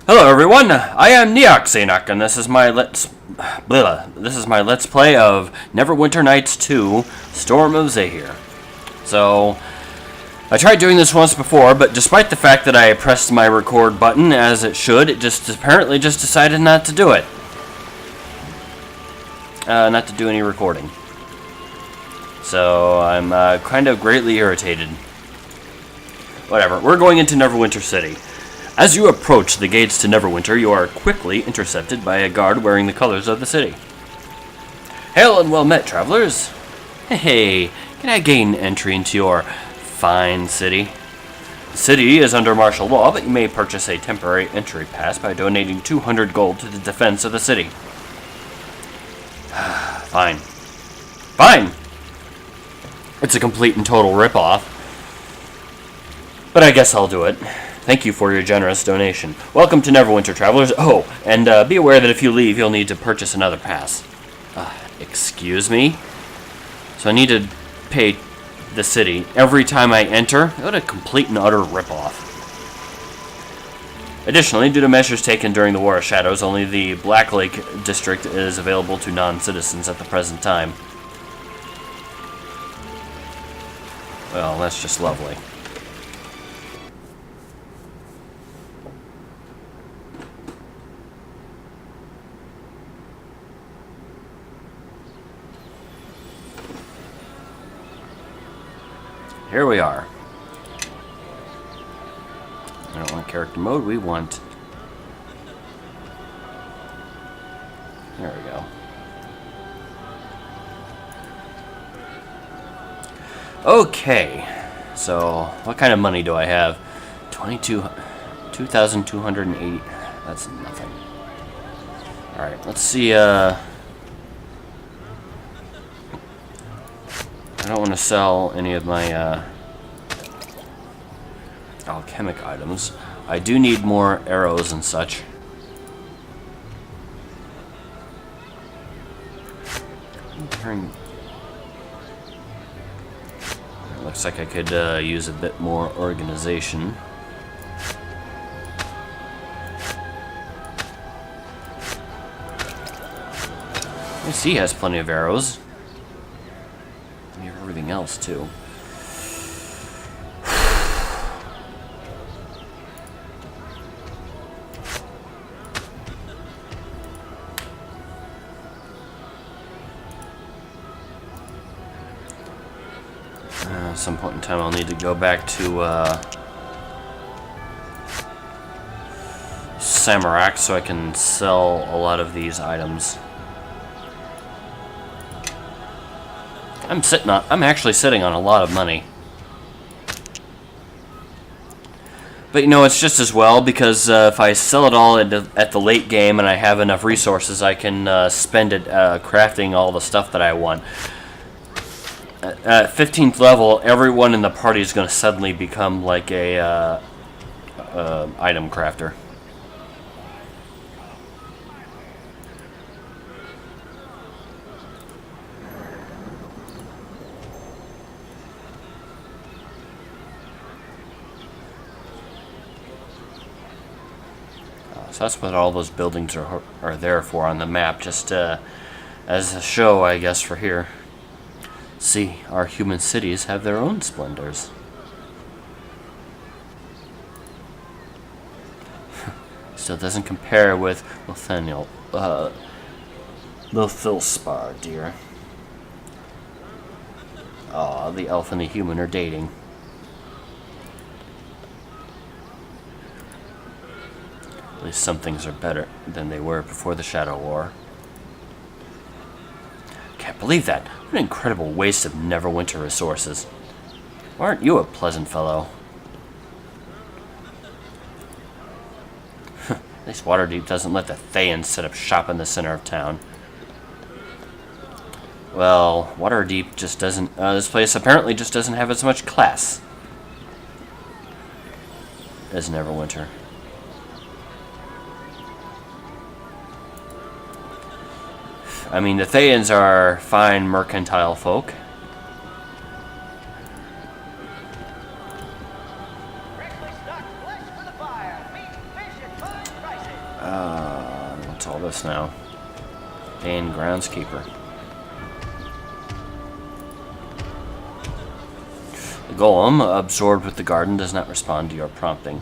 Hello everyone, I am Neoxenoc, and this is my let's play of Neverwinter Nights 2, Storm of Zehir. So, I tried doing this once before, but despite the fact that I pressed my record button as it should, it apparently just decided not to do it. Not to do any recording. So, I'm kind of greatly irritated. Whatever, we're going into Neverwinter City. As you approach the gates to Neverwinter, you are quickly intercepted by a guard wearing the colors of the city. Hail and well met, travelers. Hey, can I gain entry into your fine city? The city is under martial law, but you may purchase a temporary entry pass by donating 200 gold to the defense of the city. Fine. Fine! It's a complete and total ripoff. But I guess I'll do it. Thank you for your generous donation. Welcome to Neverwinter, travelers. Oh, and be aware that if you leave, you'll need to purchase another pass. Excuse me? So I need to pay the city every time I enter? What a complete and utter ripoff. Additionally, due to measures taken during the War of Shadows, only the Black Lake district is available to non-citizens at the present time. Well, that's just lovely. Here we are. I don't want character mode, we want... There we go. Okay. So, what kind of money do I have? 2,280. That's nothing. Alright, let's see, I don't want to sell any of my alchemic items. I do need more arrows and such. It looks like I could use a bit more organization. I see he has plenty of arrows. Everything else too. At some point in time I'll need to go back to Samarak so I can sell a lot of these items. I'm actually sitting on a lot of money. But you know, it's just as well, because if I sell it all at the late game and I have enough resources, I can spend it crafting all the stuff that I want. At 15th level, everyone in the party is going to suddenly become like a item crafter. So that's what all those buildings are there for on the map, just as a show, I guess, for here. See, our human cities have their own splendors. Still doesn't compare with Lithilspar, dear. Aw, the elf and the human are dating. At least some things are better than they were before the Shadow War. Can't believe that. What an incredible waste of Neverwinter resources. Aren't you a pleasant fellow? At least Waterdeep doesn't let the Thayans set up shop in the center of town. Well, Waterdeep just doesn't... this place apparently just doesn't have as much class as Neverwinter. I mean, the Thayans are fine mercantile folk. What's all this now? Bane groundskeeper. The golem, absorbed with the garden, does not respond to your prompting.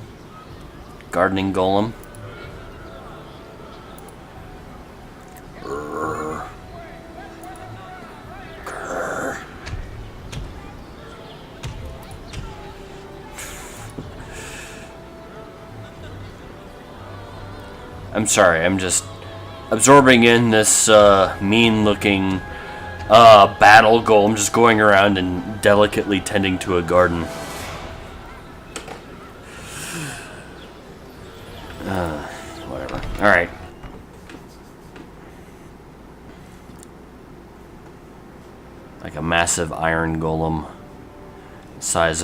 Gardening golem. I'm sorry, I'm just absorbing in this mean-looking battle golem just going around and delicately tending to a garden. Whatever. Alright. Like a massive iron golem. The size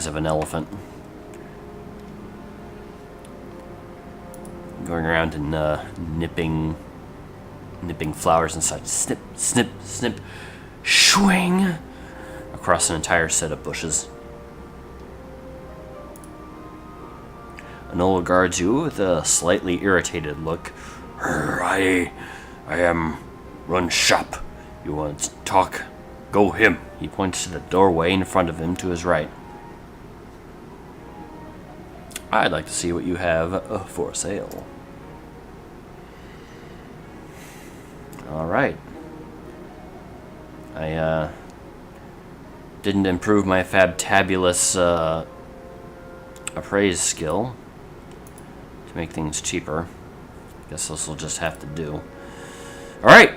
of an elephant. Going around and nipping flowers inside. Snip, snip, snip, swing across an entire set of bushes. Enola guards you with a slightly irritated look. I am run shop. You want to talk? Go him. He points to the doorway in front of him to his right. I'd like to see what you have for sale. Alright. I didn't improve my fabtabulous appraise skill to make things cheaper. Guess this will just have to do. Alright.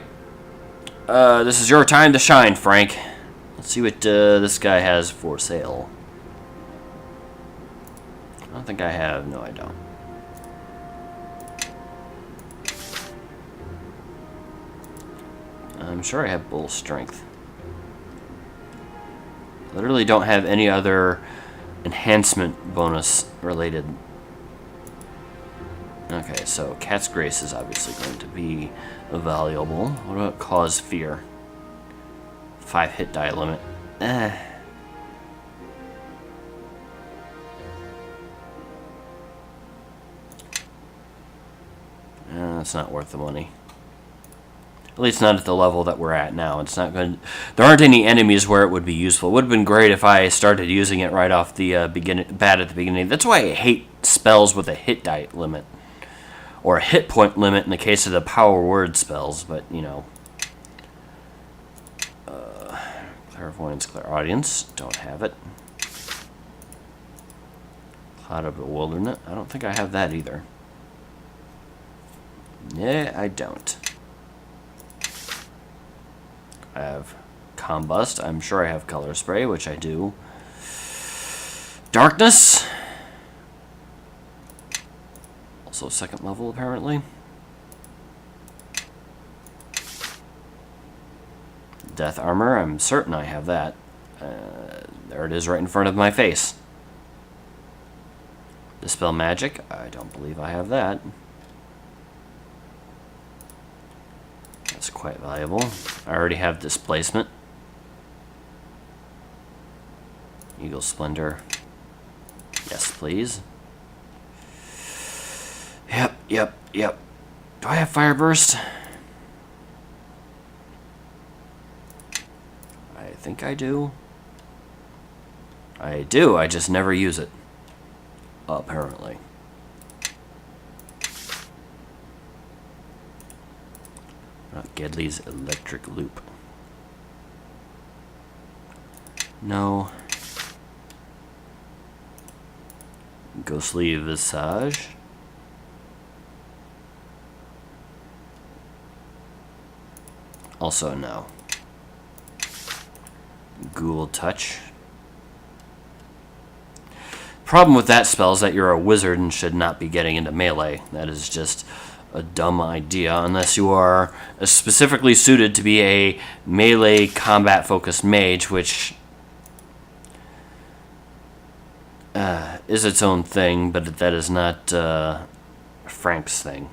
This is your time to shine, Frank. Let's see what this guy has for sale. I don't think I have. No, I don't. I'm sure I have bull strength. Literally don't have any other enhancement bonus related. Okay, so Cat's Grace is obviously going to be valuable. What about Cause Fear? 5 hit die limit. It's not worth the money. At least not at the level that we're at now. It's not good. There aren't any enemies where it would be useful. It would have been great if I started using it right off the bat at the beginning. That's why I hate spells with a hit die limit. Or a hit point limit in the case of the power word spells, but, you know. Clairvoyance, Clairaudience. Don't have it. Cloud of Bewilderment. I don't think I have that either. Yeah, I don't. I have Combust. I'm sure I have Color Spray, which I do. Darkness. Also second level, apparently. Death Armor. I'm certain I have that. There it is right in front of my face. Dispel Magic. I don't believe I have that. That's quite valuable. I already have Displacement. Eagle Splendor. Yes, please. Yep. Do I have Fire Burst? I think I do. I do, I just never use it. Apparently. Not Gedley's Electric Loop. No. Ghostly Visage. Also no. Ghoul Touch. Problem with that spell is that you're a wizard and should not be getting into melee. That is just a dumb idea unless you are specifically suited to be a melee combat focused mage, which is its own thing, but that is not Frank's thing.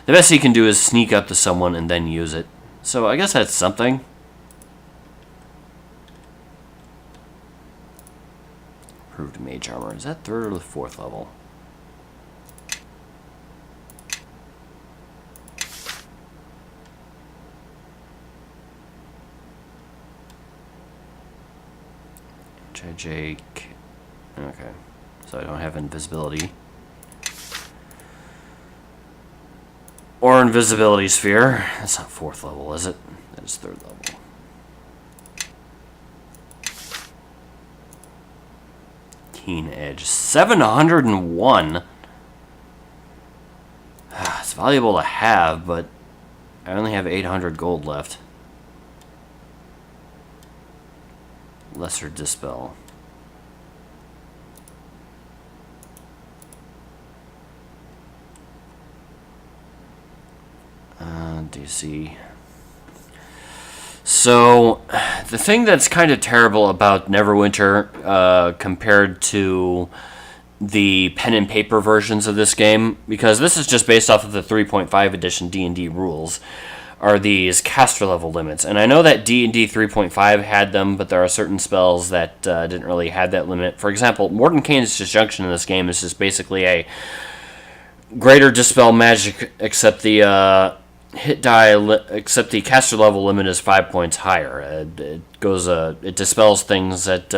The best he can do is sneak up to someone and then use it. So I guess that's something. Improved mage armor. Is that 3rd or the 4th level? J, K. Okay. So I don't have invisibility. Or invisibility sphere. That's not 4th level, is it? That is 3rd level. Keen edge. 701. It's valuable to have, but I only have 800 gold left. Lesser dispel. DC. So, the thing that's kind of terrible about Neverwinter compared to the pen and paper versions of this game, because this is just based off of the 3.5 edition D&D rules, are these caster level limits. And I know that D&D 3.5 had them, but there are certain spells that didn't really have that limit. For example, Mordenkainen's Disjunction in this game is just basically a greater dispel magic, except the except the caster level limit is 5 points higher. It dispels things at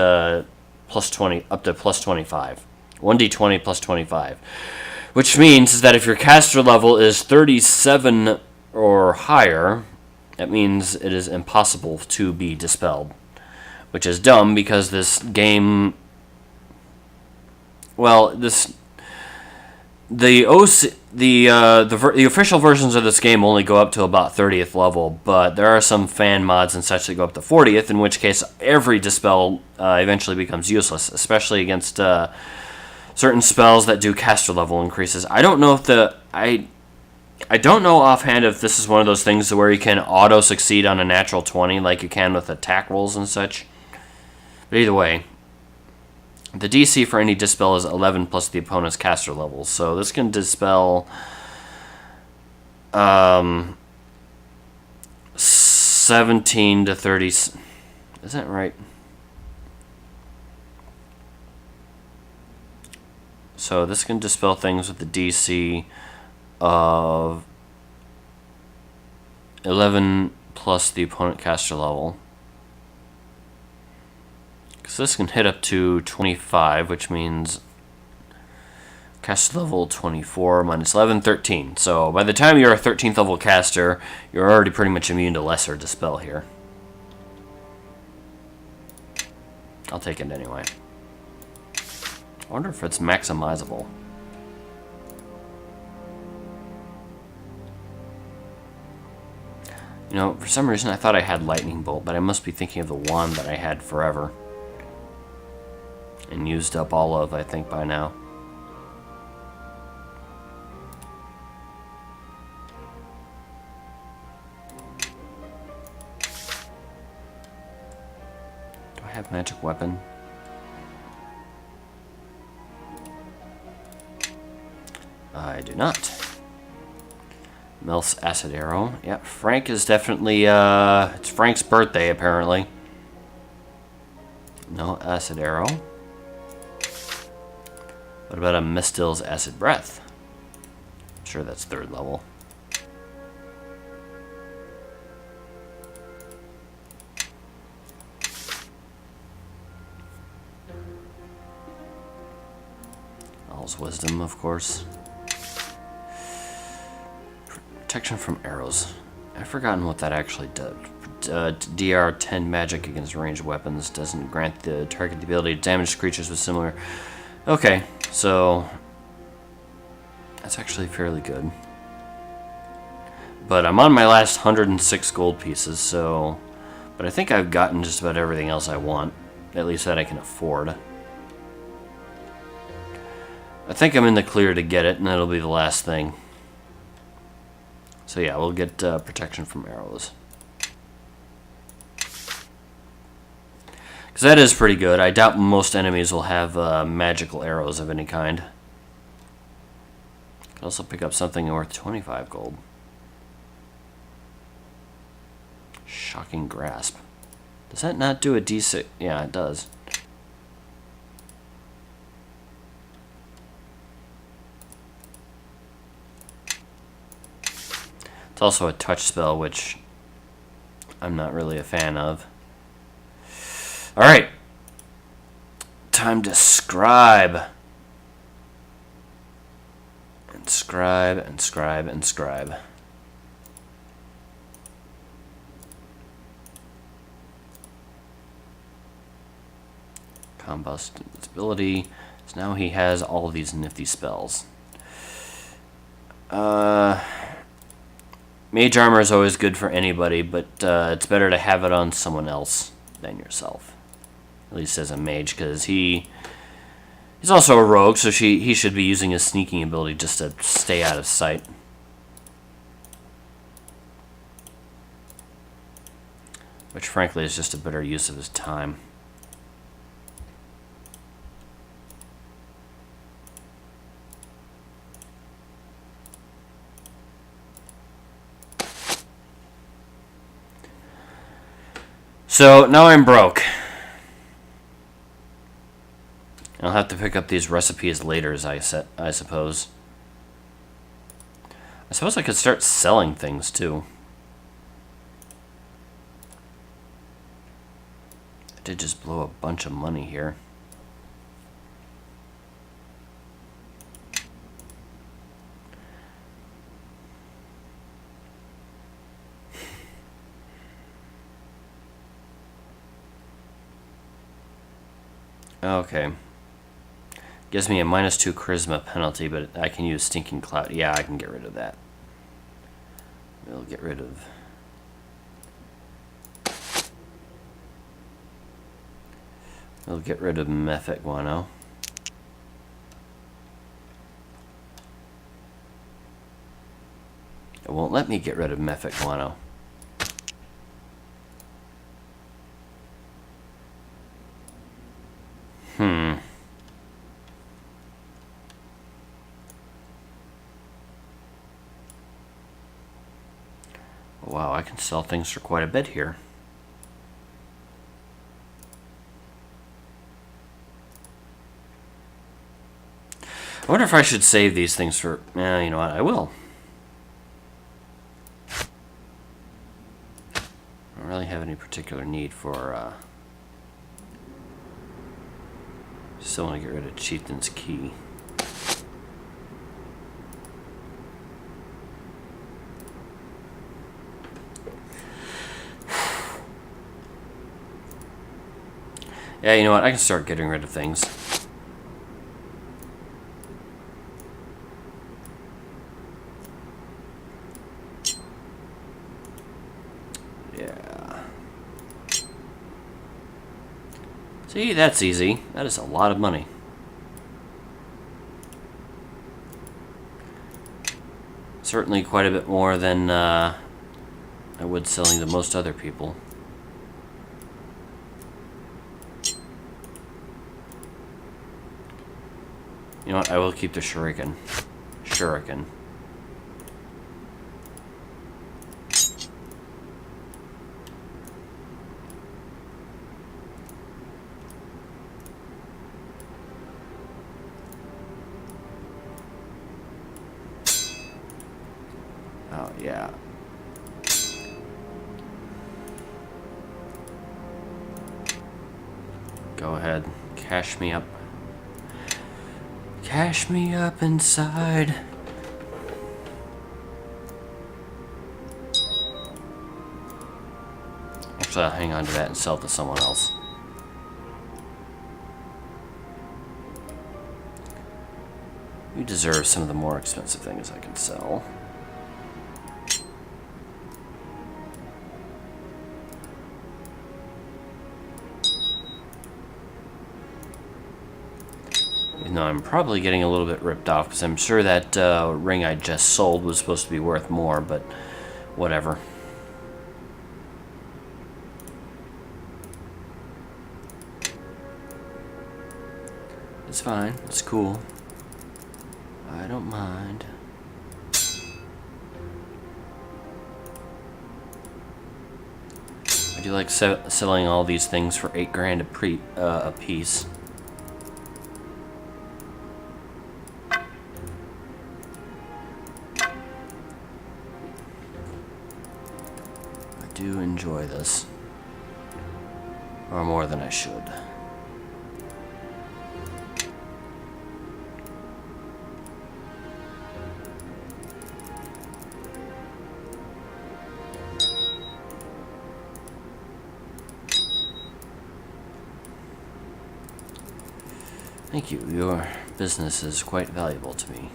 plus 20 up to plus 25. 1d20 plus 25. Which means that if your caster level is 37 or higher, that means it is impossible to be dispelled. Which is dumb because this game, well, the official versions of this game only go up to about 30th level, but there are some fan mods and such that go up to 40th, in which case every dispel eventually becomes useless, especially against certain spells that do caster level increases. I don't know if I don't know offhand if this is one of those things where you can auto succeed on a natural 20 like you can with attack rolls and such. But either way, the DC for any dispel is 11 plus the opponent's caster level. So this can dispel 17 to 30. Is that right? So this can dispel things with the DC of 11 plus the opponent caster level. So this can hit up to 25, which means caster level 24 minus 11, 13. So by the time you're a 13th level caster, you're already pretty much immune to lesser dispel here. I'll take it anyway. I wonder if it's maximizable. You know, for some reason I thought I had Lightning Bolt, but I must be thinking of the wand that I had forever. And used up all of, I think, by now. Do I have magic weapon? I do not. Mel's acid arrow. Yeah, Frank is definitely, it's Frank's birthday, apparently. No acid arrow. What about a Mistil's acid breath? I'm sure that's 3rd level. All's wisdom, of course. Protection from arrows. I've forgotten what that actually does. DR 10 magic against ranged weapons doesn't grant the target the ability to damage creatures with similar. Okay, so that's actually fairly good. But I'm on my last 106 gold pieces, so. But I think I've gotten just about everything else I want, at least that I can afford. I think I'm in the clear to get it, and that'll be the last thing. So yeah, we'll get protection from arrows. Because that is pretty good. I doubt most enemies will have magical arrows of any kind. Could also pick up something worth 25 gold. Shocking Grasp. Does that not do a D6? Yeah, it does. It's also a touch spell, which I'm not really a fan of. Alright. time to scribe. And scribe, and scribe, and scribe. Combust invisibility. So now he has all of these nifty spells. Mage armor is always good for anybody, but it's better to have it on someone else than yourself. At least as a mage, because he's also a rogue, so he should be using his sneaking ability just to stay out of sight. Which, frankly, is just a better use of his time. So, now I'm broke. I'll have to pick up these recipes later, I suppose. I suppose I could start selling things, too. I did just blow a bunch of money here. Okay. Gives me a -2 charisma penalty, but I can use Stinking Cloud. Yeah, I can get rid of that. We'll get rid of... We'll get rid of Mephit Guano. It won't let me get rid of Mephit Guano. Wow, I can sell things for quite a bit here. I wonder if I should save these things for... you know what, I will. I don't really have any particular need for... Still want to get rid of Chieftain's Key. Yeah, you know what? I can start getting rid of things. Yeah. See, that's easy. That is a lot of money. Certainly quite a bit more than I would selling to most other people. You know what? I will keep the shuriken. Shuriken. Oh, yeah. Go ahead. Cash me up. Cash me up inside. Actually, I'll hang on to that and sell it to someone else. You deserve some of the more expensive things I can sell. No, I'm probably getting a little bit ripped off because I'm sure that ring I just sold was supposed to be worth more, but whatever. It's fine. It's cool. I don't mind. I do like selling all these things for $8 grand a piece. Do enjoy this, or more than I should. Thank you. Your business is quite valuable to me.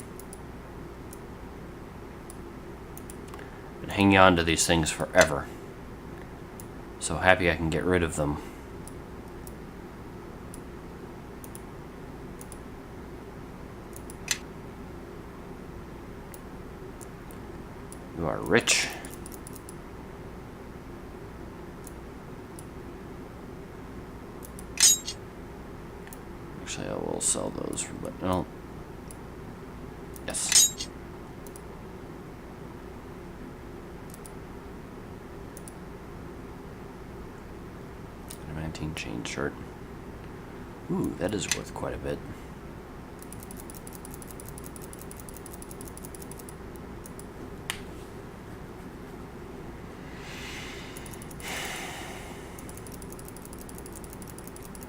Been hanging on to these things forever. So happy I can get rid of them. You are rich. Actually, I will sell those for, but no. Yes. Adamantine chain shirt. Ooh, that is worth quite a bit.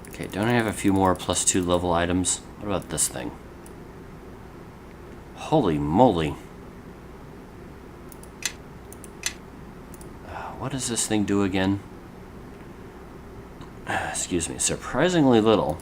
Okay, don't I have a few more +2 level items? What about this thing? Holy moly. What does this thing do again? Excuse me, surprisingly little.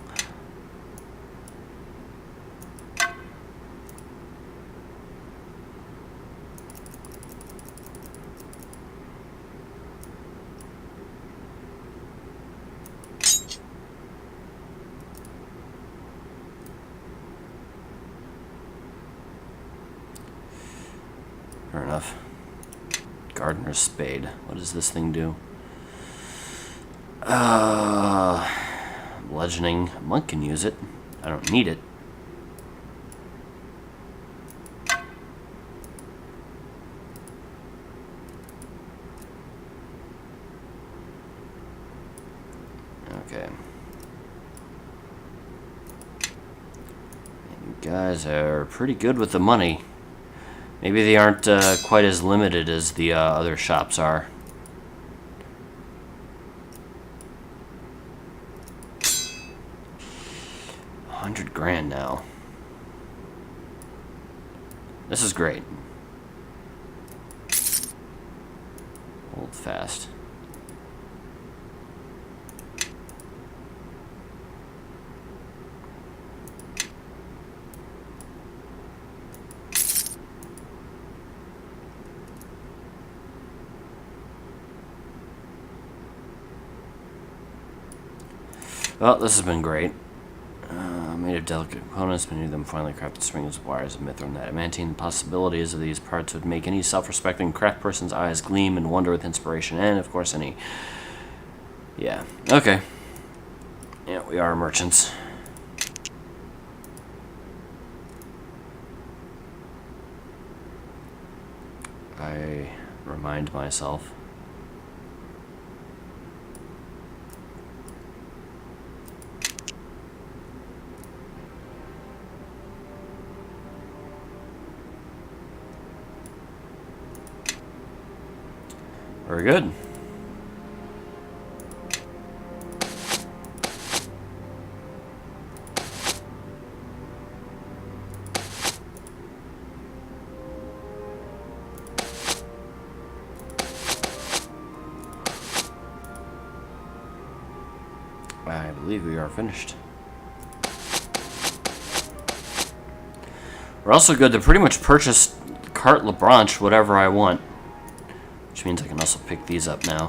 Fair enough. Gardener's spade. What does this thing do? Bludgeoning. A monk can use it. I don't need it. Okay. You guys are pretty good with the money. Maybe they aren't quite as limited as the other shops are. $100,000 now. This is great. Hold fast. Well, this has been great. Made of delicate components, many of them finely crafted springs, wires of mithril and adamantine. The possibilities of these parts would make any self-respecting craft person's eyes gleam and wonder with inspiration, and of course any... Yeah, okay. Yeah, we are merchants. I remind myself. Very good. I believe we are finished. We're also good to pretty much purchase carte blanche whatever I want. Which means I can also pick these up now.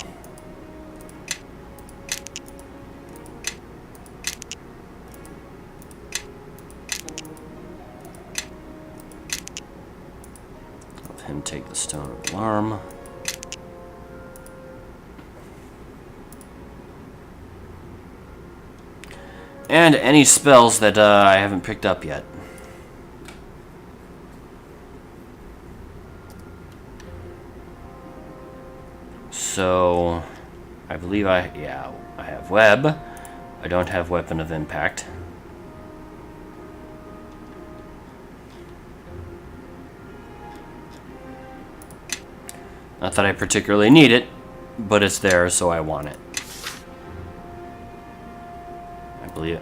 Let him take the stone of alarm. And any spells that I haven't picked up yet. So, I believe I have web. I don't have weapon of impact. Not that I particularly need it, but it's there, so I want it.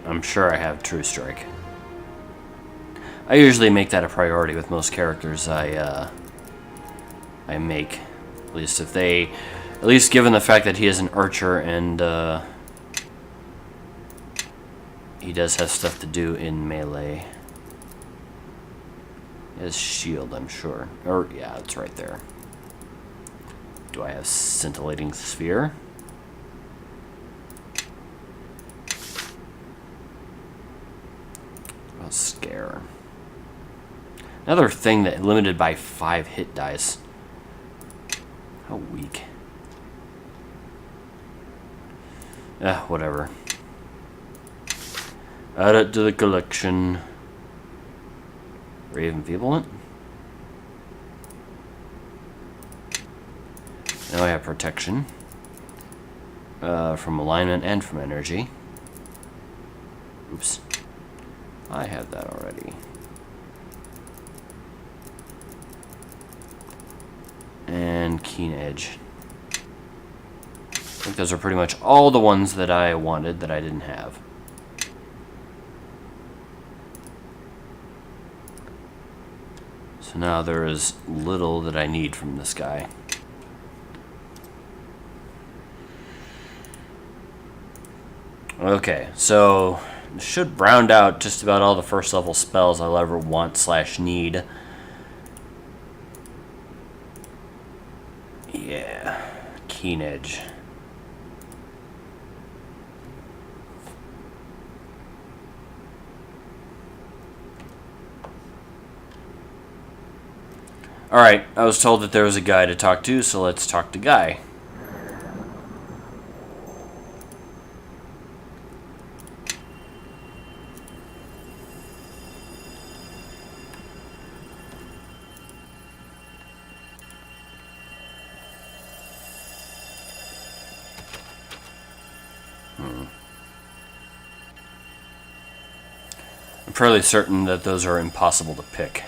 I'm sure I have True Strike. I usually make that a priority with most characters I make. At least if they... At least given the fact that he is an archer and he does have stuff to do in melee. His shield, I'm sure. Or, yeah, it's right there. Do I have scintillating sphere? Oh, scare. Another thing that limited by 5 hit dice. How weak. Whatever. Add it to the collection. Rave Enfeeblement. Now I have protection. From alignment and from energy. Oops. I have that already. And Keen Edge. I think those are pretty much all the ones that I wanted that I didn't have. So now there is little that I need from this guy. Okay, so should round out just about all the first level spells I'll ever want / need. Yeah, Keen Edge. Alright, I was told that there was a guy to talk to, so let's talk to Guy. I'm fairly certain that those are impossible to pick.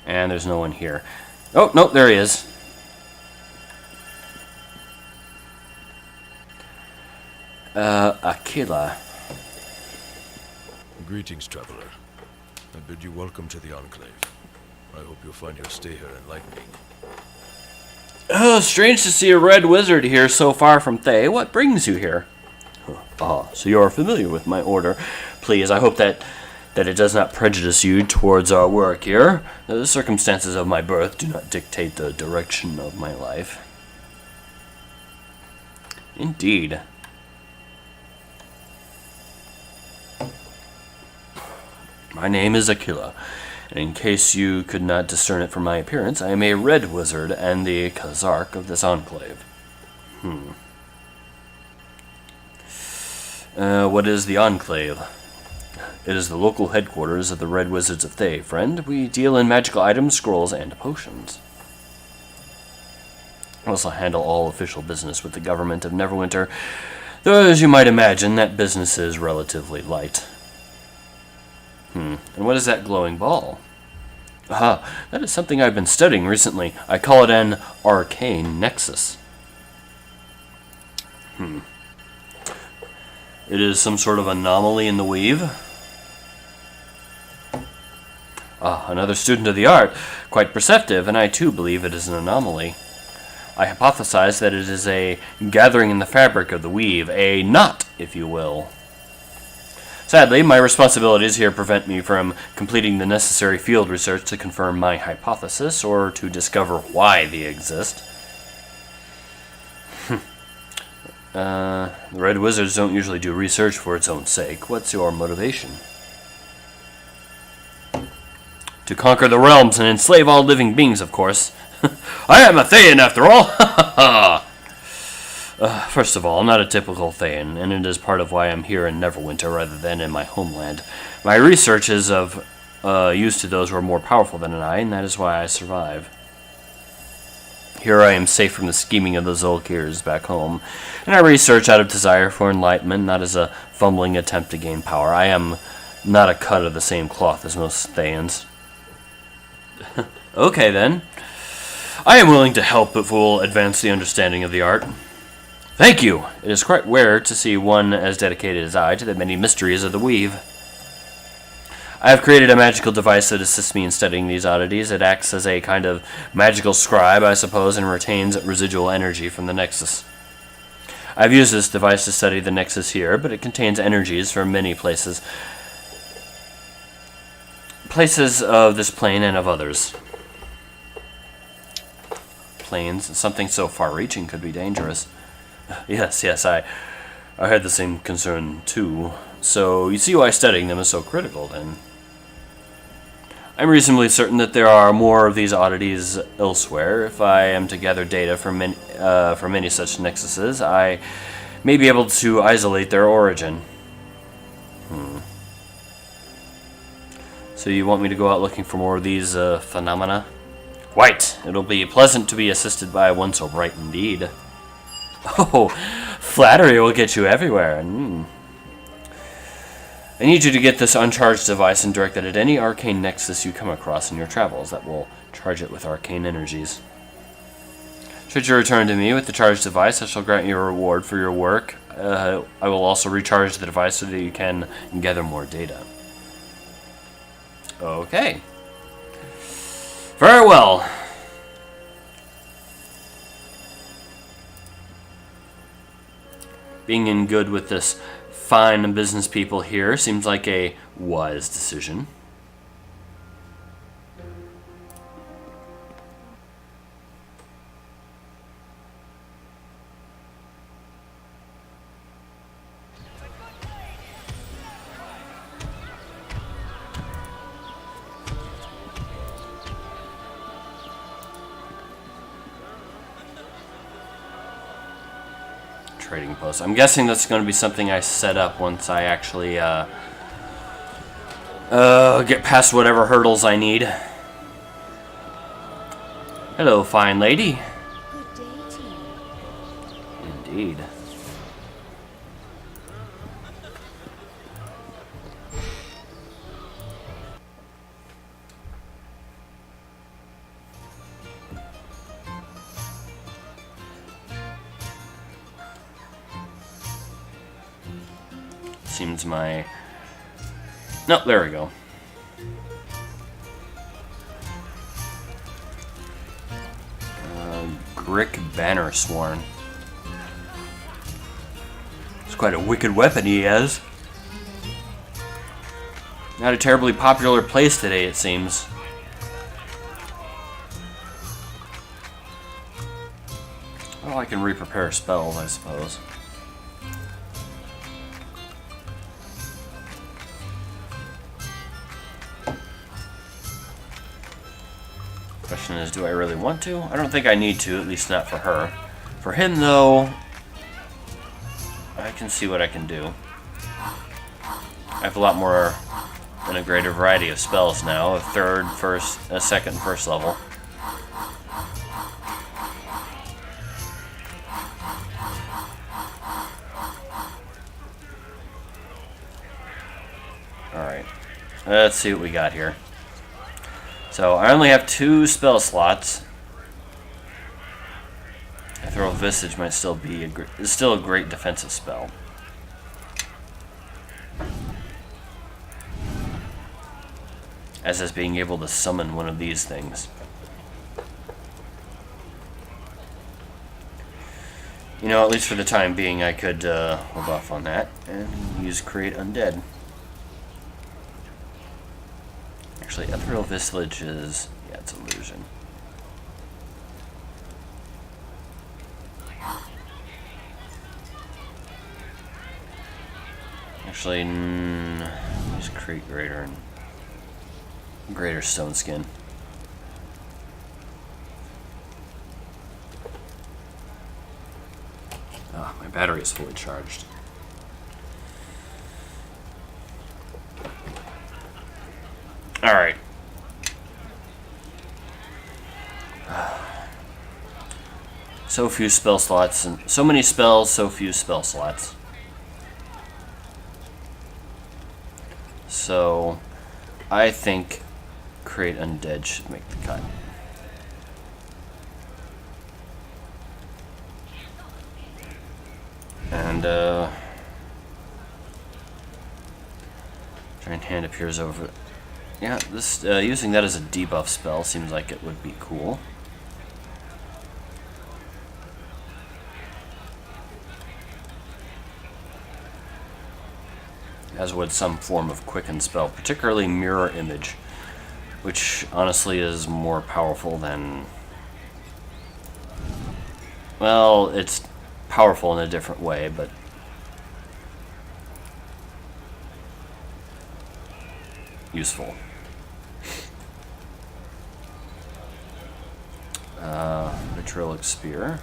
And there's no one here. Oh, no, there he is. Aquila. Greetings, traveler. I bid you welcome to the Enclave. I hope you'll find your stay here enlightening. Oh, strange to see a red wizard here so far from Thay. What brings you here? Ah, so you are familiar with my order. Please, I hope that it does not prejudice you towards our work here. The circumstances of my birth do not dictate the direction of my life. Indeed. My name is Aquila, and in case you could not discern it from my appearance, I am a red wizard and the Khazark of this enclave. What is the enclave? It is the local headquarters of the Red Wizards of Thay, friend. We deal in magical items, scrolls, and potions. I also handle all official business with the government of Neverwinter, though as you might imagine, that business is relatively light. And what is that glowing ball? Aha, that is something I've been studying recently. I call it an arcane nexus. It is some sort of anomaly in the weave. Ah, another student of the art. Quite perceptive, and I too believe it is an anomaly. I hypothesize that it is a gathering in the fabric of the weave, a knot, if you will. Sadly, my responsibilities here prevent me from completing the necessary field research to confirm my hypothesis or to discover why they exist. The Red Wizards don't usually do research for its own sake. What's your motivation? To conquer the realms and enslave all living beings, of course. I am a Thayan, after all! First of all, I'm not a typical Thayan, and it is part of why I'm here in Neverwinter rather than in my homeland. My research is of use to those who are more powerful than I, and that is why I survive. Here I am safe from the scheming of the Zolkirs back home, and I research out of desire for enlightenment, not as a fumbling attempt to gain power. I am not a cut of the same cloth as most Thayans. Okay, then. I am willing to help if we'll advance the understanding of the art. Thank you! It is quite rare to see one as dedicated as I to the many mysteries of the weave. I have created a magical device that assists me in studying these oddities. It acts as a kind of magical scribe, I suppose, and retains residual energy from the Nexus. I've used this device to study the nexus here, but it contains energies from many places. Places of this plane and of others. Planes, something so far-reaching could be dangerous. Yes, I had the same concern too. So, you see why studying them is so critical, then. I'm reasonably certain that there are more of these oddities elsewhere. If I am to gather data from many such nexuses, I may be able to isolate their origin. So you want me to go out looking for more of these phenomena? Quite. It'll be pleasant to be assisted by one so bright indeed. Oh, flattery will get you everywhere. I need you to get this uncharged device and direct it at any arcane nexus you come across in your travels. That will charge it with arcane energies. Should you return to me with the charged device, I shall grant you a reward for your work. I will also recharge the device so that you can gather more data. Okay. Very well. Being in good with this fine business people here seems like a wise decision. Trading post. I'm guessing that's going to be something I set up once I actually get past whatever hurdles I need. Hello, fine lady. Good day to you. Indeed. Seems my... No, there we go. Grick Bannersworn. It's quite a wicked weapon he has. Not a terribly popular place today, it seems. Well, I can re-prepare spells, I suppose. Question is, do I really want to? I don't think I need to, at least not for her. For him, though, I can see what I can do. I have a lot more and a greater variety of spells now. A second, first level. Alright. Let's see what we got here. So, I only have 2 spell slots. Ethereal Visage might still be is still a great defensive spell. As is being able to summon one of these things. You know, at least for the time being, I could hold off on that and use Create Undead. Actually, Ethereal Visage is... yeah, it's illusion. Actually, use Create Greater and Greater Stone Skin. Ah, my battery is fully charged. Alright. So few spell slots, and so many spells, so few spell slots. So, I think Create Undead should make the cut. And, Giant Hand appears over... yeah, this using that as a debuff spell seems like it would be cool. as would some form of quicken spell, particularly mirror image, which honestly is more powerful than... Well, it's powerful in a different way, but... useful. Vitriolic Spear.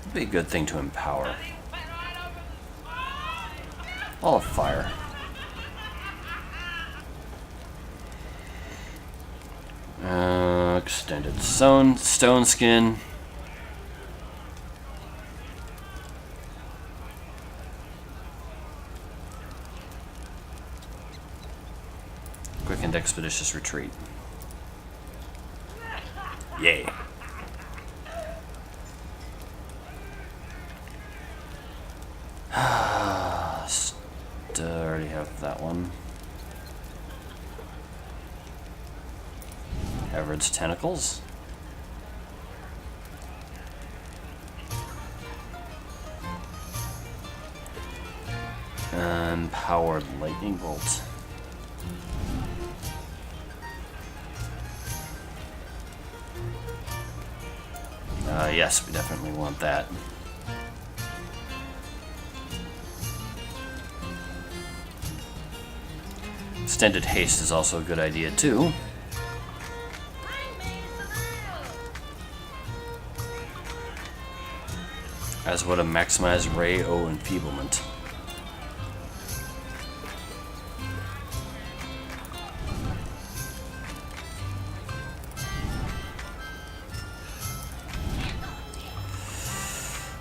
Would be a good thing to empower. All of fire. Extended stone skin. Quick and expeditious retreat. Yay. Already have that one. Everett's Tentacles. Powered Lightning Bolt. Yes, we definitely want that. Extended haste is also a good idea too. As would a maximized Ray O enfeeblement.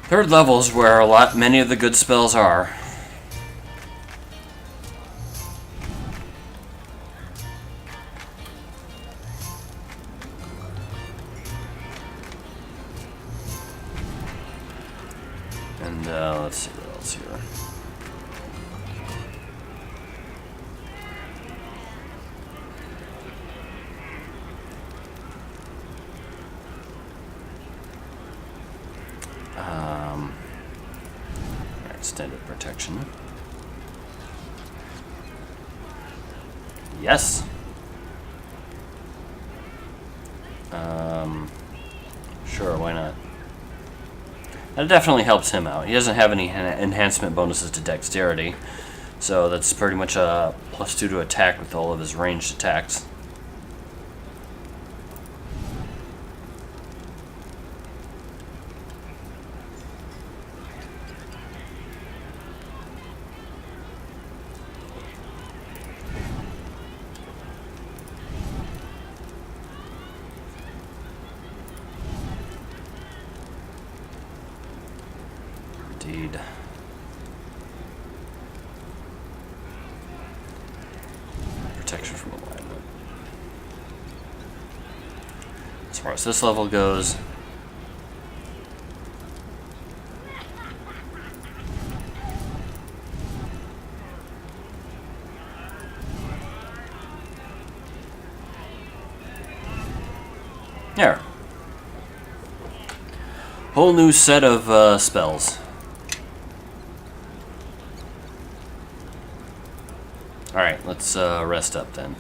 Third level is where many of the good spells are. And let's see what else here. Extended protection. Yes. Sure, why not? That definitely helps him out. He doesn't have any enhancement bonuses to dexterity, so that's pretty much a +2 to attack with all of his ranged attacks. Indeed. Protection from alignment. As far as this level goes, there. Whole new set of spells. Alright, let's rest up then.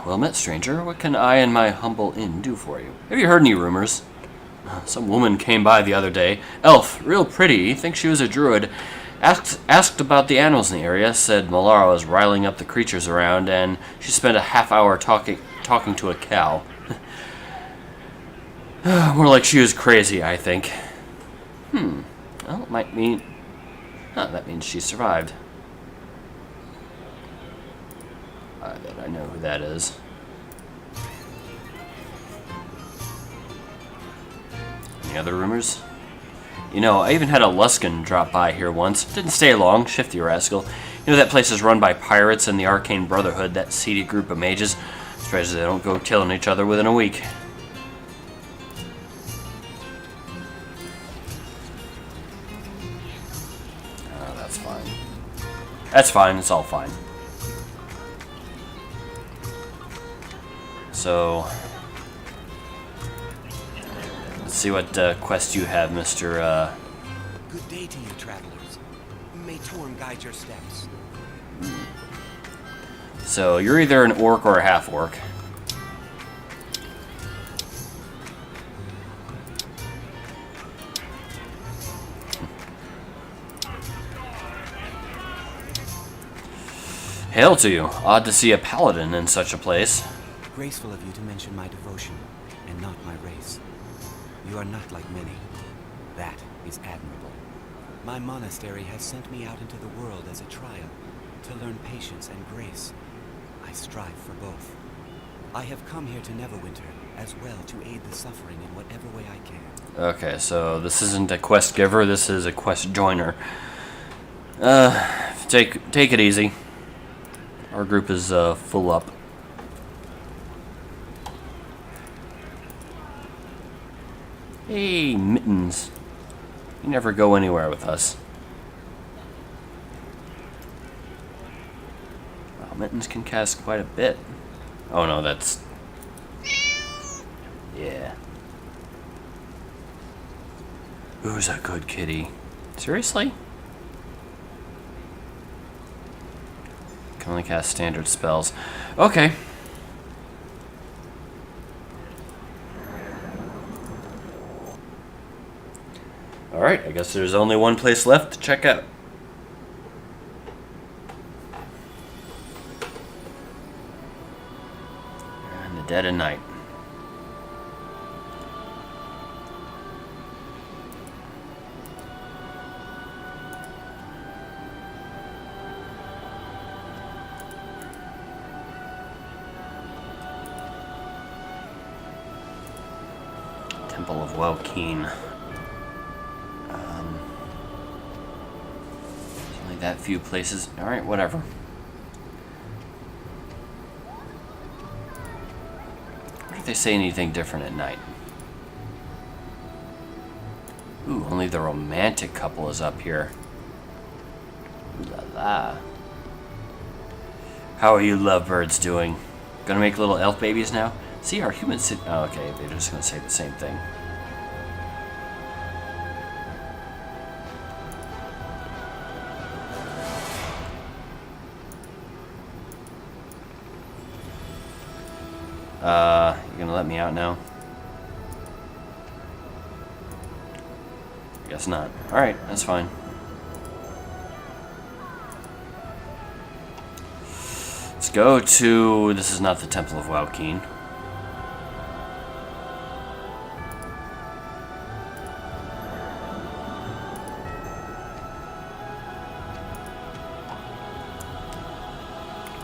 Well met, stranger. What can I and my humble inn do for you? Have you heard any rumors? Some woman came by the other day. Elf, real pretty. Think she was a druid. Asked about the animals in the area. Said Malara was riling up the creatures around, and she spent a half hour talking to a cow. More like she was crazy, I think. Well, it might mean... that means she survived. I bet I know who that is. Any other rumors? You know, I even had a Luskan drop by here once. Didn't stay long, shifty rascal. You know that place is run by pirates and the Arcane Brotherhood, that seedy group of mages. Surprised they don't go killing each other within a week. That's fine. That's fine, it's all fine. see what quest you have, Mr. Good day to you, travelers. May Torm guide your steps. So you're either an orc or a half-orc. Hail to you. Odd to see a paladin in such a place. Graceful of you to mention my devotion, and not my race. You are not like many. That is admirable. My monastery has sent me out into the world as a trial, to learn patience and grace. I strive for both. I have come here to Neverwinter, as well to aid the suffering in whatever way I can. Okay, so this isn't a quest giver, this is a quest joiner. Take it easy. Our group is full up. Hey, Mittens. You never go anywhere with us. Wow, Mittens can cast quite a bit. Oh no, that's... Yeah. Who's a good kitty? Seriously? Can only cast standard spells. Okay. Alright, I guess there's only one place left to check out. And the dead of night. Temple of Welkeen. Only that few places. Alright, whatever. What if they say anything different at night? Ooh, only the romantic couple is up here. Ooh la la. How are you lovebirds doing? Gonna make little elf babies now? See, our humans... Oh, okay, they're just gonna say the same thing. You gonna let me out now? I guess not. Alright, that's fine. Let's go to... This is not the Temple of Welkeen.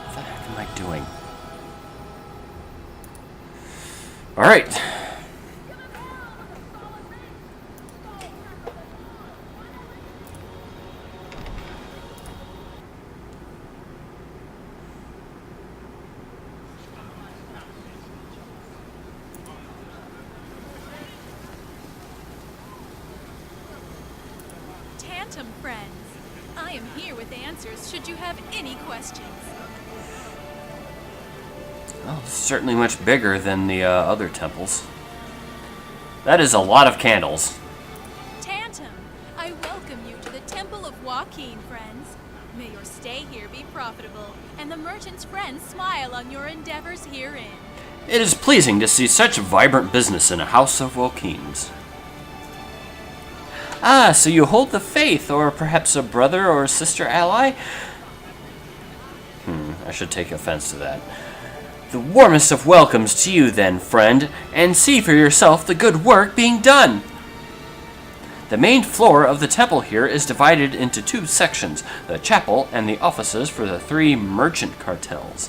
What the heck am I doing? Alright. Tantum friends, I am here with answers should you have any questions. Well, it's certainly much bigger than the other temples. That is a lot of candles. Tantum, I welcome you to the Temple of Joaquin, friends. May your stay here be profitable, and the merchant's friends smile on your endeavors herein. It is pleasing to see such vibrant business in a house of Welkeens. Ah, so you hold the faith, or perhaps a brother or sister ally? I should take offense to that. The warmest of welcomes to you then, friend, and see for yourself the good work being done. The main floor of the temple here is divided into two sections, the chapel and the offices for the three merchant cartels.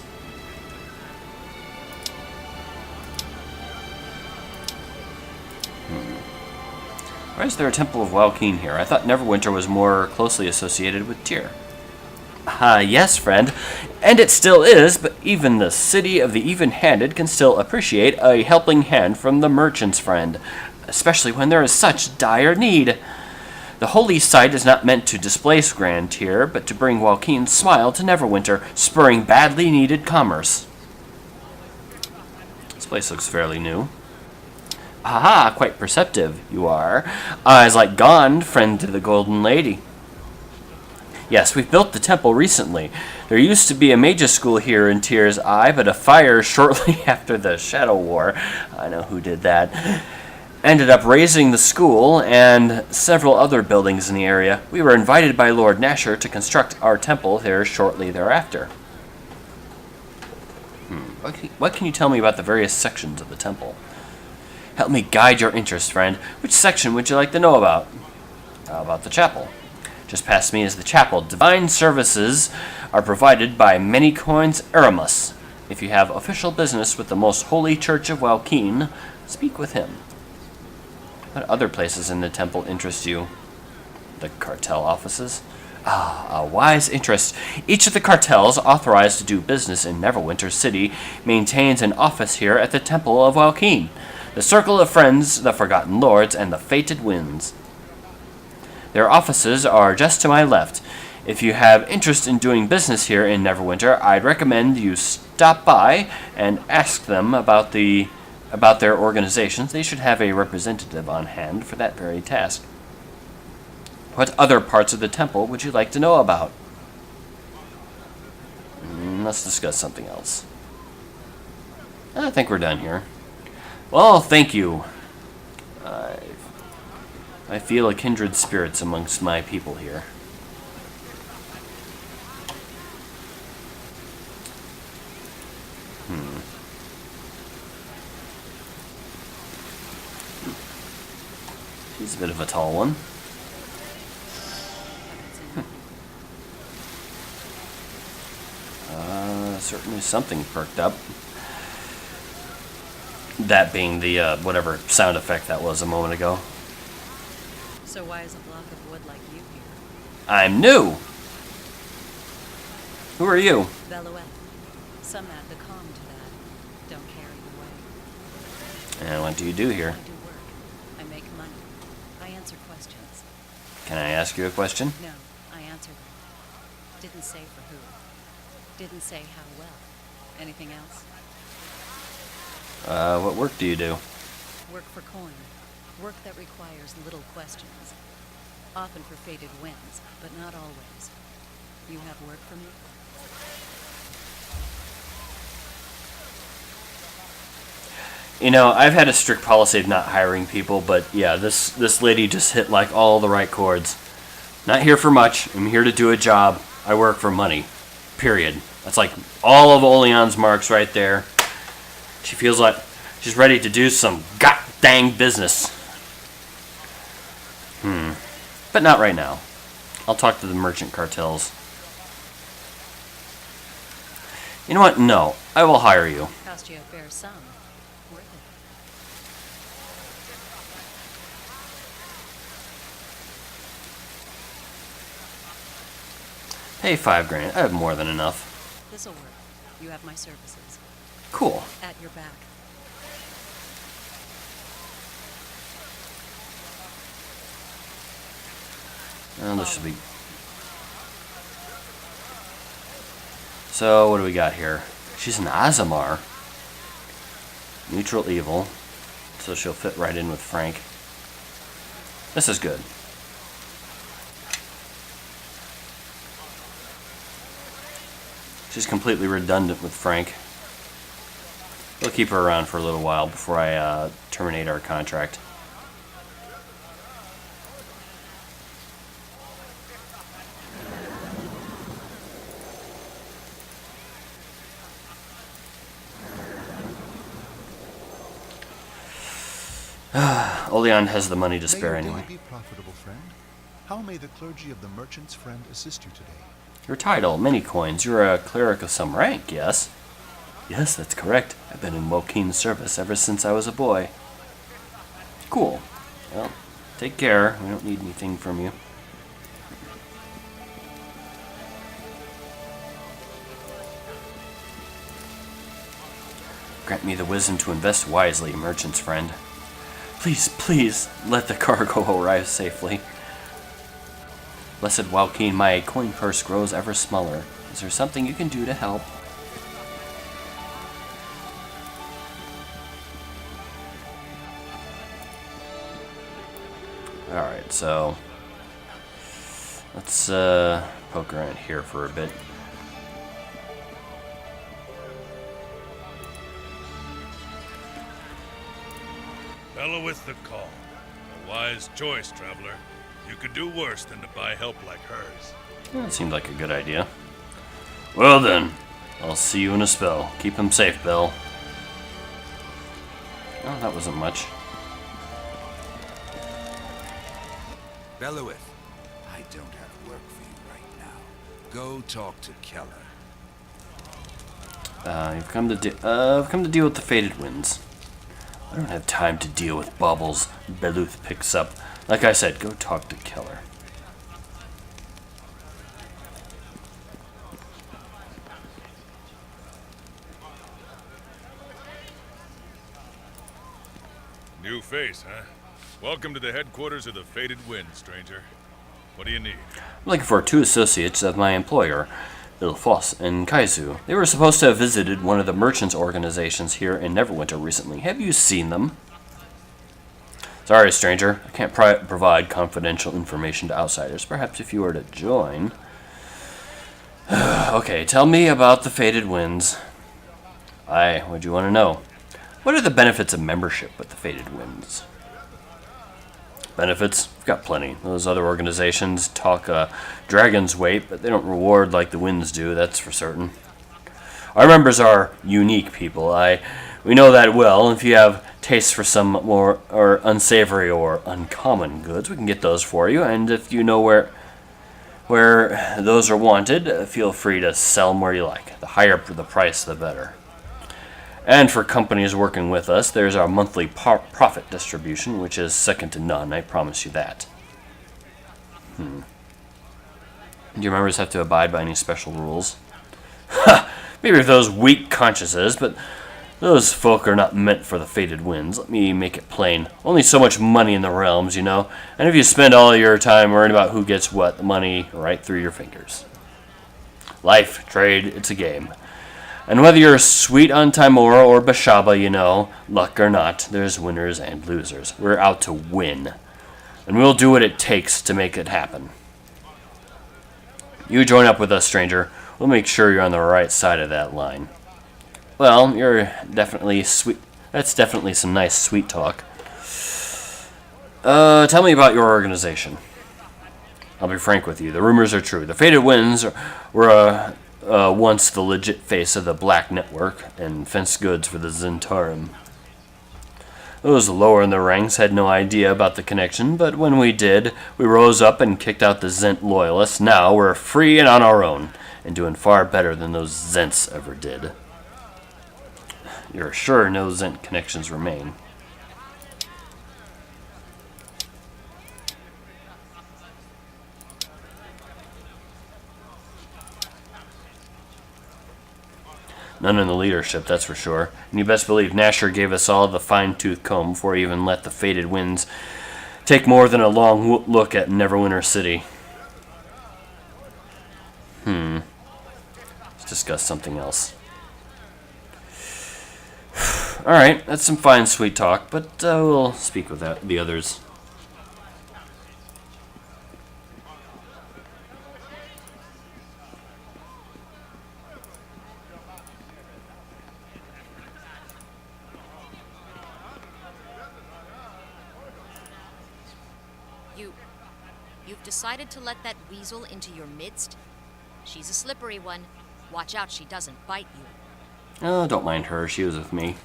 Why is there a Temple of Welkeen here? I thought Neverwinter was more closely associated with Tyr. Yes, friend, and it still is, but even the city of the even-handed can still appreciate a helping hand from the merchant's friend, especially when there is such dire need. The holy site is not meant to displace Grand Tyr, but to bring Welkeen's smile to Neverwinter, spurring badly needed commerce. This place looks fairly new. Aha, quite perceptive you are. Eyes like Gond, friend to the Golden Lady. Yes, we've built the temple recently. There used to be a magus school here in Tyr's Eye, but a fire shortly after the Shadow War, I know who did that, ended up razing the school and several other buildings in the area. We were invited by Lord Nasher to construct our temple there shortly thereafter. What can you tell me about the various sections of the temple? Help me guide your interest, friend. Which section would you like to know about? How about the chapel? Just past me is the chapel. Divine services are provided by Many Coins Aramus. If you have official business with the most holy church of Walkeen, speak with him. What other places in the temple interest you? The cartel offices? Ah, a wise interest. Each of the cartels authorized to do business in Neverwinter City maintains an office here at the Temple of Walkeen. The Circle of Friends, the Forgotten Lords, and the Fated Winds. Their offices are just to my left. If you have interest in doing business here in Neverwinter, I'd recommend you stop by and ask them about their organizations. They should have a representative on hand for that very task. What other parts of the temple would you like to know about? Let's discuss something else. I think we're done here. Well, thank you. I feel a kindred spirits amongst my people here. She's a bit of a tall one. Certainly something perked up. That being the, whatever sound effect that was a moment ago. So why is a block of wood like you here? I'm new! Who are you? Velouette. Some add the calm to that. Don't carry away. And what do you do here? I do work. I make money. I answer questions. Can I ask you a question? No, I answer them. Didn't say for who. Didn't say how well. Anything else? What work do you do? Work for coin. Work that requires little questions. Often for fated winds, but not always. You have work for me? You know, I've had a strict policy of not hiring people, but yeah, this lady just hit like all the right chords. Not here for much. I'm here to do a job. I work for money. Period. That's like all of Oleon's marks right there. She feels like she's ready to do some god-dang business. But not right now. I'll talk to the merchant cartels. You know what? No. I will hire you. Cost you a fair sum. Worth it. Hey, $5,000. I have more than enough. This'll work. You have my services. Cool. At your back. Well, this should be... So, what do we got here? She's an Azamar. Neutral evil. So she'll fit right in with Frank. This is good. She's completely redundant with Frank. We'll keep her around for a little while before I terminate our contract. Oleon has the money to spare anyway. May your day be profitable, friend. How may the clergy of the Merchant's Friend assist you today? Your title, many coins. You're a cleric of some rank, yes? Yes, that's correct. I've been in Wokeen's service ever since I was a boy. Cool. Well, take care. We don't need anything from you. Grant me the wisdom to invest wisely, merchant's friend. Please, please, let the cargo arrive safely. Blessed Wokeen, my coin purse grows ever smaller. Is there something you can do to help? Alright, so let's poke around here for a bit. Belloweth the call. A wise choice, traveler. You could do worse than to buy help like hers. That seemed like a good idea. Well then, I'll see you in a spell. Keep him safe, Bill. Oh, that wasn't much. Belloweth, I don't have work for you right now. Go talk to Keller. I've come to deal with the Faded Winds. I don't have time to deal with baubles Beluth picks up. Like I said, go talk to Keller. New face, huh? Welcome to the headquarters of the Faded Wind, stranger. What do you need? I'm looking for 2 associates of my employer, Ilfoss and Kaizu. They were supposed to have visited one of the merchants' organizations here in Neverwinter recently. Have you seen them? Sorry, stranger. I can't provide confidential information to outsiders. Perhaps if you were to join... Okay, tell me about the Faded Winds. Aye, what do you want to know? What are the benefits of membership with the Faded Winds? Benefits? We've got plenty. Those other organizations talk dragon's weight, but they don't reward like the Winds do, that's for certain. Our members are unique people. We know that well. If you have tastes for some more or unsavory or uncommon goods, we can get those for you. And if you know where those are wanted, feel free to sell them where you like. The higher the price, the better. And for companies working with us, there's our monthly profit distribution, which is second to none, I promise you that. Do your members have to abide by any special rules? Ha! Maybe for those weak consciences, but those folk are not meant for the Faded Winds. Let me make it plain. Only so much money in the realms, you know. And if you spend all your time worrying about who gets what, the money right through your fingers. Life, trade, it's a game. And whether you're sweet on Timora or Bashaba, you know, luck or not, there's winners and losers. We're out to win. And we'll do what it takes to make it happen. You join up with us, stranger. We'll make sure you're on the right side of that line. Well, you're definitely sweet. That's definitely some nice sweet talk. Tell me about your organization. I'll be frank with you. The rumors are true. The Faded Winds were once the legit face of the Black Network and fenced goods for the Zentarum. Those lower in the ranks had no idea about the connection, but when we did, we rose up and kicked out the Zent loyalists. Now we're free and on our own, and doing far better than those Zents ever did. You're sure no Zent connections remain? None in the leadership, that's for sure. And you best believe Nasher gave us all the fine-tooth comb before he even let the Faded Winds take more than a long look at Neverwinter City. Let's discuss something else. Alright, that's some fine sweet talk, but we'll speak with the others. You've decided to let that weasel into your midst? She's a slippery one. Watch out she doesn't bite you. Oh, don't mind her. She was with me.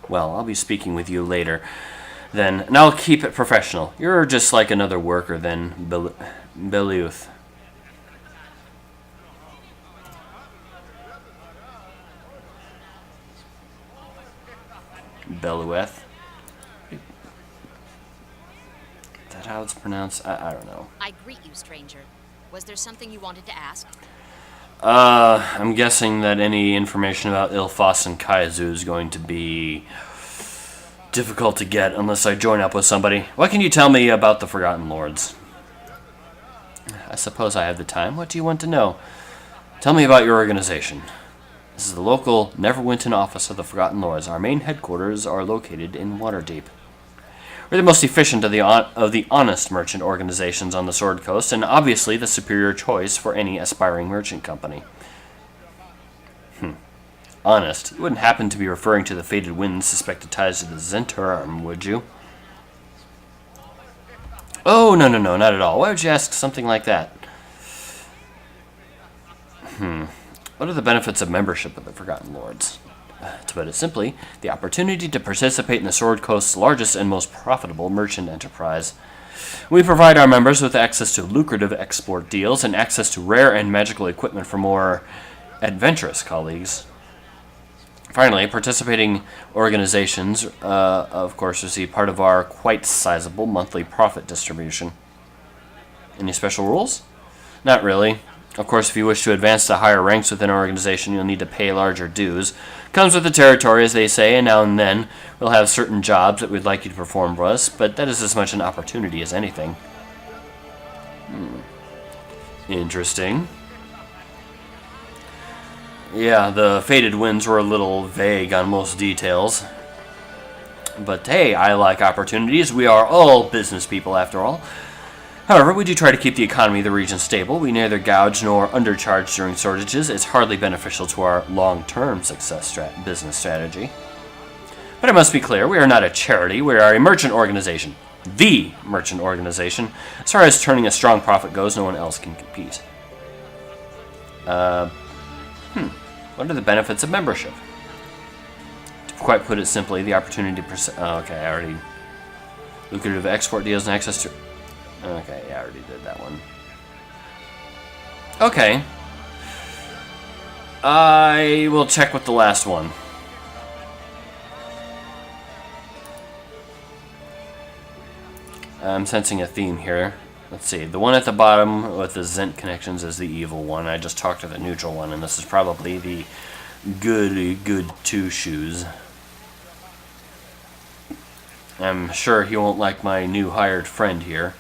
Well, I'll be speaking with you later. Then, and I'll keep it professional. You're just like another worker then, Beluth. Belueth. Is that how it's pronounced? I don't know. I greet you, stranger. Was there something you wanted to ask? I'm guessing that any information about Ilfoss and Kaizu is going to be difficult to get unless I join up with somebody. What can you tell me about the Forgotten Lords? I suppose I have the time. What do you want to know? Tell me about your organization. This is the local Neverwinter office of the Forgotten Lords. Our main headquarters are located in Waterdeep. We're the most efficient of the honest merchant organizations on the Sword Coast, and obviously the superior choice for any aspiring merchant company. Honest. You wouldn't happen to be referring to the Faded Wind's suspected ties to the Zhentarim, would you? Oh, no, not at all. Why would you ask something like that? What are the benefits of membership of the Forgotten Lords? To put it simply, the opportunity to participate in the Sword Coast's largest and most profitable merchant enterprise. We provide our members with access to lucrative export deals and access to rare and magical equipment for more adventurous colleagues. Finally, participating organizations, of course, receive part of our quite sizable monthly profit distribution. Any special rules? Not really. Of course, if you wish to advance to higher ranks within our organization, you'll need to pay larger dues. Comes with the territory, as they say, and now and then we'll have certain jobs that we'd like you to perform for us, but that is as much an opportunity as anything. Interesting. Yeah, the Faded Winds were a little vague on most details. But hey, I like opportunities. We are all business people, after all. However, we do try to keep the economy of the region stable. We neither gouge nor undercharge during shortages. It's hardly beneficial to our long-term business strategy. But it must be clear, we are not a charity. We are a merchant organization. The merchant organization. As far as turning a strong profit goes, no one else can compete. What are the benefits of membership? To quite put it simply, the opportunity to okay, I already... Lucrative export deals and access to... Okay, yeah, I already did that one. Okay. I will check with the last one. I'm sensing a theme here. Let's see. The one at the bottom with the Zent connections is the evil one. I just talked to the neutral one, and this is probably the good two shoes. I'm sure he won't like my new hired friend here.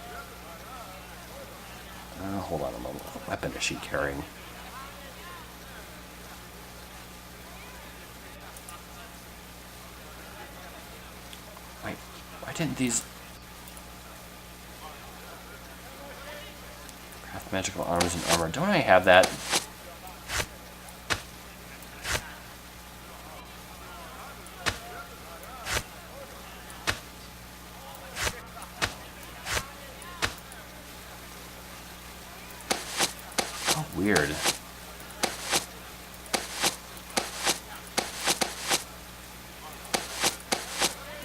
Hold on a moment. What weapon is she carrying? Wait, why didn't these... Craft magical arms and armor. Don't I have that? Oh, weird.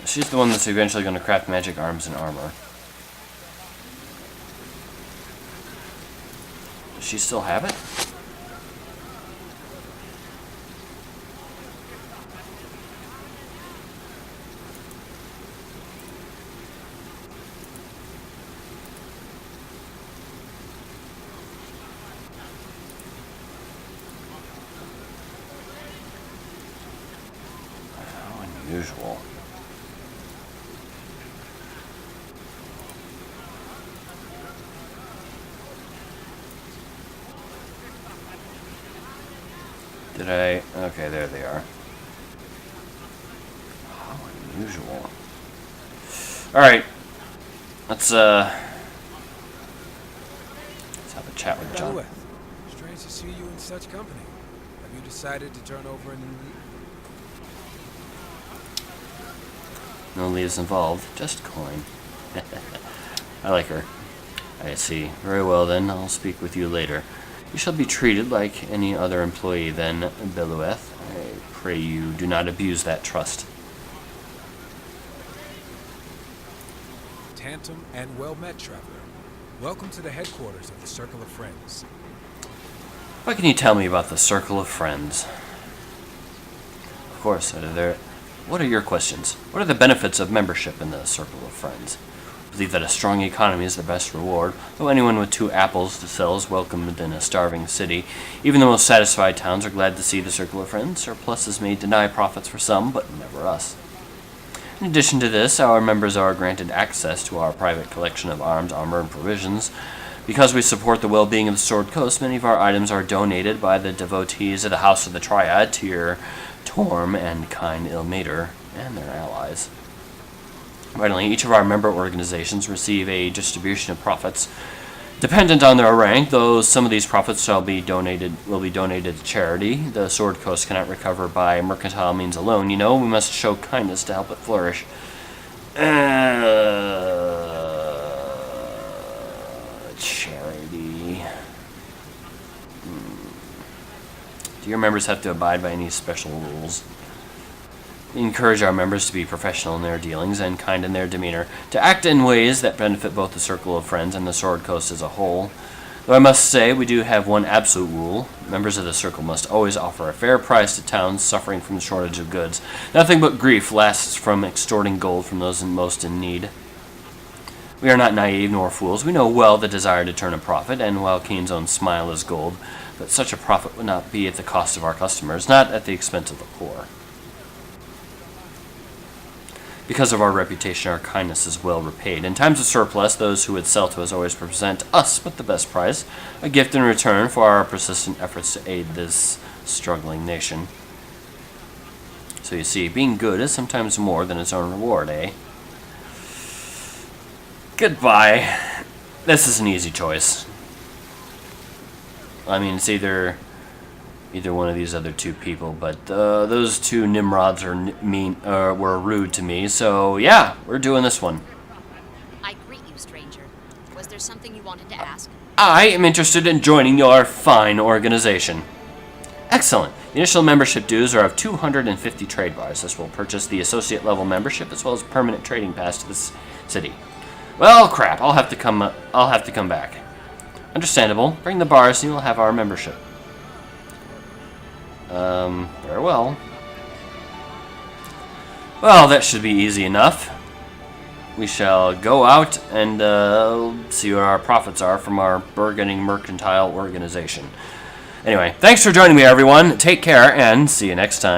She's the one that's eventually going to craft magic arms and armor. Does she still have it? How unusual. Did I? Okay, there they are. How unusual. Alright. Let's have a chat with John. Strange to see you in such company. Have you decided to turn over a new leaf? No leaves involved, just coin. I like her. I see. Very well then, I'll speak with you later. You shall be treated like any other employee then, Belueth. I pray you do not abuse that trust. Tantum and well met, traveler. Welcome to the headquarters of the Circle of Friends. What can you tell me about the Circle of Friends? Of course, what are your questions? What are the benefits of membership in the Circle of Friends? I believe that a strong economy is the best reward, though anyone with 2 apples to sell is welcome within a starving city. Even the most satisfied towns are glad to see the Circle of Friends. Surpluses may deny profits for some, but never us. In addition to this, our members are granted access to our private collection of arms, armor, and provisions. Because we support the well-being of the Sword Coast, many of our items are donated by the devotees of the House of the Triad, Tyr, Torm, and Kine Ilmater, and their allies. Finally, each of our member organizations receive a distribution of profits. Dependent on their rank, though some of these profits will be donated to charity. The Sword Coast cannot recover by mercantile means alone. You know, we must show kindness to help it flourish. Charity. Do your members have to abide by any special rules? We encourage our members to be professional in their dealings and kind in their demeanor, to act in ways that benefit both the circle of friends and the Sword Coast as a whole. Though I must say, we do have one absolute rule. Members of the circle must always offer a fair price to towns suffering from the shortage of goods. Nothing but grief lasts from extorting gold from those most in need. We are not naive nor fools. We know well the desire to turn a profit, and while Keen's own smile is gold, but such a profit would not be at the cost of our customers, not at the expense of the poor. Because of our reputation, our kindness is well repaid. In times of surplus, those who would sell to us always present us with the best price, a gift in return for our persistent efforts to aid this struggling nation. So you see, being good is sometimes more than its own reward, eh? Goodbye. This is an easy choice. I mean, it's either one of these other two people, but those two Nimrods were rude to me, so yeah, we're doing this one. I greet you, stranger. Was there something you wanted to ask? I am interested in joining your fine organization. Excellent. The initial membership dues are of 250 trade bars. This will purchase the associate level membership as well as permanent trading pass to this city. Well, crap. I'll have to come back. Understandable. Bring the bars and you'll have our membership. Very well. Well, that should be easy enough. We shall go out and see what our profits are from our burgeoning mercantile organization. Anyway, thanks for joining me, everyone. Take care, and see you next time.